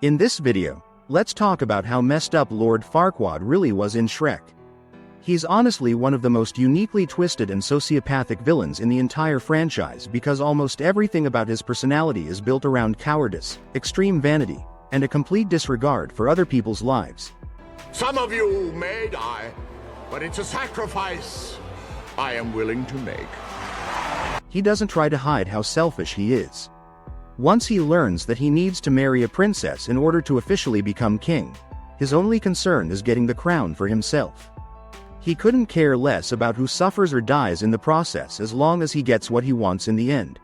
In this video, let's talk about how messed up Lord Farquaad really was in Shrek. He's honestly one of the most uniquely twisted and sociopathic villains in the entire franchise because almost everything about his personality is built around cowardice, extreme vanity, and a complete disregard for other people's lives. Some of you may die, but it's a sacrifice I am willing to make. He doesn't try to hide how selfish he is. Once he learns that he needs to marry a princess in order to officially become king, his only concern is getting the crown for himself. He couldn't care less about who suffers or dies in the process as long as he gets what he wants in the end.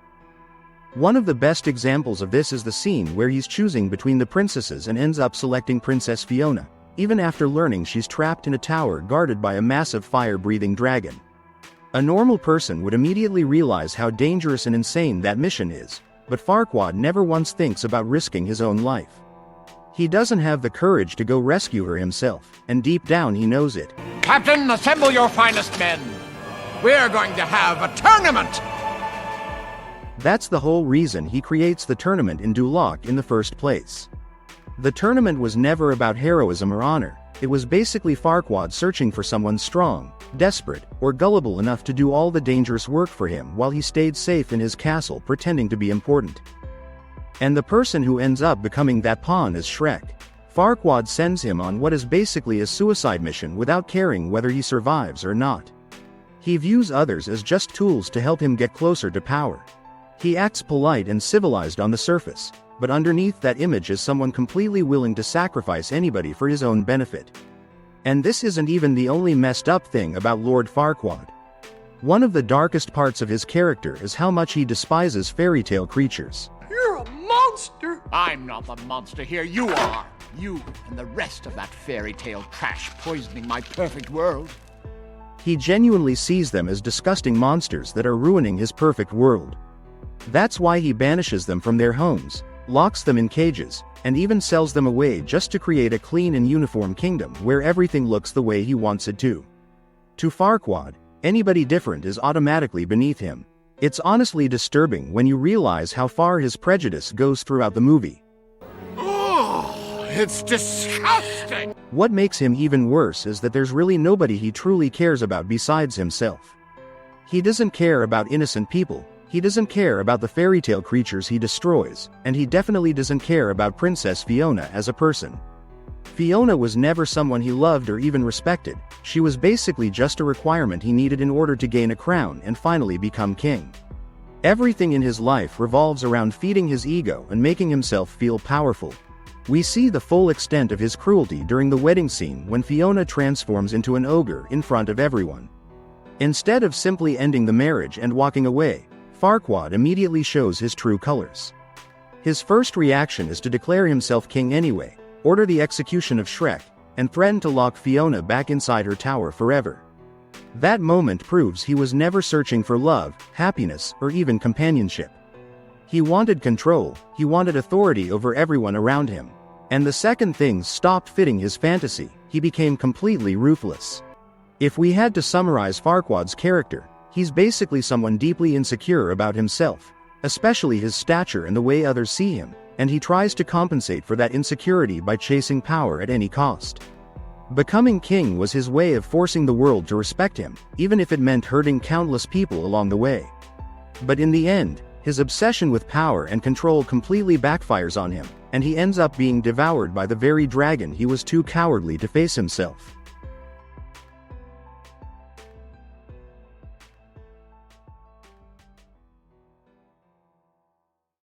One of the best examples of this is the scene where he's choosing between the princesses and ends up selecting Princess Fiona, even after learning she's trapped in a tower guarded by a massive fire-breathing dragon. A normal person would immediately realize how dangerous and insane that mission is, but Farquaad never once thinks about risking his own life. He doesn't have the courage to go rescue her himself, and deep down he knows it. Captain, assemble your finest men. We're going to have a tournament! That's the whole reason he creates the tournament in Duloc in the first place. The tournament was never about heroism or honor, it was basically Farquaad searching for someone strong, desperate, or gullible enough to do all the dangerous work for him while he stayed safe in his castle pretending to be important. And the person who ends up becoming that pawn is Shrek. Farquaad sends him on what is basically a suicide mission without caring whether he survives or not. He views others as just tools to help him get closer to power. He acts polite and civilized on the surface, but underneath that image is someone completely willing to sacrifice anybody for his own benefit. And this isn't even the only messed up thing about Lord Farquaad. One of the darkest parts of his character is how much he despises fairy tale creatures. You're a monster! I'm not the monster here, you are! You and the rest of that fairy tale trash poisoning my perfect world. He genuinely sees them as disgusting monsters that are ruining his perfect world. That's why he banishes them from their homes, locks them in cages, and even sells them away just to create a clean and uniform kingdom where everything looks the way he wants it to. To Farquaad, anybody different is automatically beneath him. It's honestly disturbing when you realize how far his prejudice goes throughout the movie. Oh, it's disgusting! What makes him even worse is that there's really nobody he truly cares about besides himself. He doesn't care about innocent people, he doesn't care about the fairy tale creatures he destroys, and he definitely doesn't care about Princess Fiona as a person. Fiona was never someone he loved or even respected, she was basically just a requirement he needed in order to gain a crown and finally become king. Everything in his life revolves around feeding his ego and making himself feel powerful. We see the full extent of his cruelty during the wedding scene when Fiona transforms into an ogre in front of everyone. Instead of simply ending the marriage and walking away, Farquaad immediately shows his true colors. His first reaction is to declare himself king anyway, order the execution of Shrek, and threaten to lock Fiona back inside her tower forever. That moment proves he was never searching for love, happiness, or even companionship. He wanted control, he wanted authority over everyone around him. And the second things stopped fitting his fantasy, he became completely ruthless. If we had to summarize Farquaad's character, he's basically someone deeply insecure about himself, especially his stature and the way others see him, and he tries to compensate for that insecurity by chasing power at any cost. Becoming king was his way of forcing the world to respect him, even if it meant hurting countless people along the way. But in the end, his obsession with power and control completely backfires on him, and he ends up being devoured by the very dragon he was too cowardly to face himself.